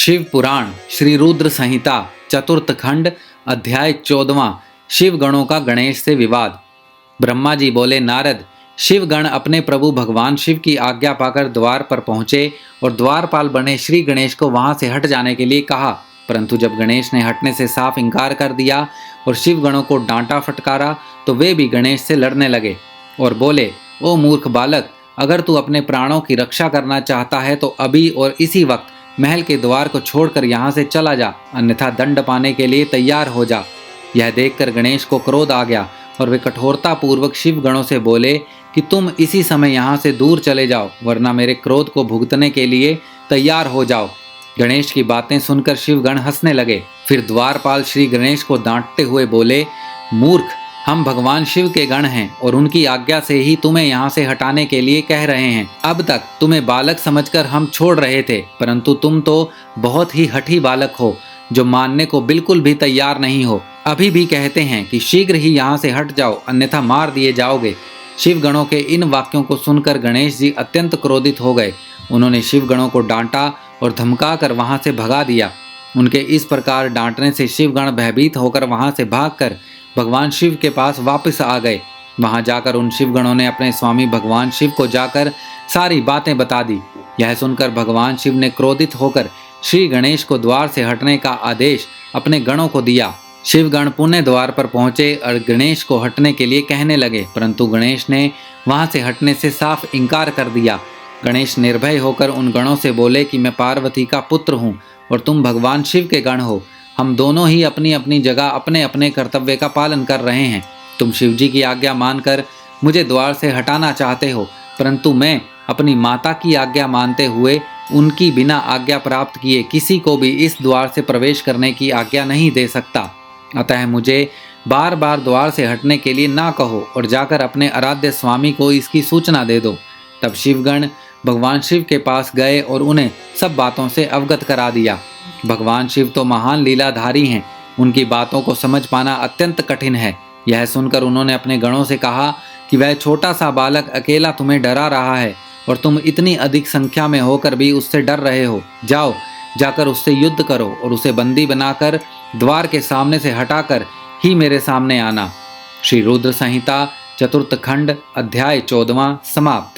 शिव पुराण श्री रुद्र संहिता चतुर्थ खंड अध्याय 14वां शिव गणों का गणेश से विवाद। ब्रह्मा जी बोले, नारद, शिव गण अपने प्रभु भगवान शिव की आज्ञा पाकर द्वार पर पहुंचे और द्वारपाल बने श्री गणेश को वहां से हट जाने के लिए कहा, परंतु जब गणेश ने हटने से साफ इनकार कर दिया और शिव गणों को डांटा फटकारा तो वे भी गणेश से लड़ने लगे और बोले, ओ मूर्ख बालक, अगर तू अपने प्राणों की रक्षा करना चाहता है तो अभी और इसी वक्त महल के द्वार को छोड़कर यहाँ से चला जा, अन्यथा दंड पाने के लिए तैयार हो जा। यह देखकर गणेश को क्रोध आ गया और वे कठोरता पूर्वक शिव गणों से बोले कि तुम इसी समय यहाँ से दूर चले जाओ, वरना मेरे क्रोध को भुगतने के लिए तैयार हो जाओ। गणेश की बातें सुनकर शिवगण हंसने लगे। फिर द्वारपाल श्री गणेश को डांटते हुए बोले, मूर्ख, हम भगवान शिव के गण हैं और उनकी आज्ञा से ही तुम्हें यहाँ से हटाने के लिए कह रहे हैं। अब तक तुम्हें बालक समझकर हम छोड़ रहे थे, परंतु तुम तो बहुत ही हठी बालक हो जो मानने को बिल्कुल भी तैयार नहीं हो। अभी भी कहते हैं कि शीघ्र ही यहाँ से हट जाओ, अन्यथा मार दिए जाओगे। शिवगणों के इन वाक्यों को सुनकर गणेश जी अत्यंत क्रोधित हो गए। उन्होंने शिवगणों को डांटा और धमका कर वहां से भगा दिया। उनके इस प्रकार डांटने से शिवगण भयभीत होकर वहां से भागकर भगवान शिव के पास वापस आ गए। वहां जाकर उन शिवगणों ने अपने स्वामी भगवान शिव को जाकर सारी बातें बता दी। यह सुनकर भगवान शिव ने क्रोधित होकर श्री गणेश को द्वार से हटने का आदेश अपने गणों को दिया। शिवगण पुण्य द्वार पर पहुंचे और गणेश को हटने के लिए कहने लगे, परंतु गणेश ने वहां से हटने से साफ इनकार कर दिया। गणेश निर्भय होकर उन गणों से बोले कि मैं पार्वती का पुत्र हूँ और तुम भगवान शिव के गण हो। हम दोनों ही अपनी अपनी जगह अपने अपने कर्तव्य का पालन कर रहे हैं। तुम शिवजी की आज्ञा मानकर मुझे द्वार से हटाना चाहते हो, परंतु मैं अपनी माता की आज्ञा मानते हुए उनकी बिना आज्ञा प्राप्त किए किसी को भी इस द्वार से प्रवेश करने की आज्ञा नहीं दे सकता। अतः मुझे बार बार द्वार से हटने के लिए ना कहो और जाकर अपने आराध्य स्वामी को इसकी सूचना दे दो। तब शिवगण भगवान शिव के पास गए और उन्हें सब बातों से अवगत करा दिया। भगवान शिव तो महान लीलाधारी हैं, उनकी बातों को समझ पाना अत्यंत कठिन है। यह सुनकर उन्होंने अपने गणों से कहा कि वह छोटा सा बालक अकेला तुम्हें डरा रहा है और तुम इतनी अधिक संख्या में होकर भी उससे डर रहे हो। जाओ, जाकर उससे युद्ध करो और उसे बंदी बनाकर द्वार के सामने से हटाकर ही मेरे सामने आना। श्री रुद्र संहिता चतुर्थ खंड अध्याय 14वां समाप्त।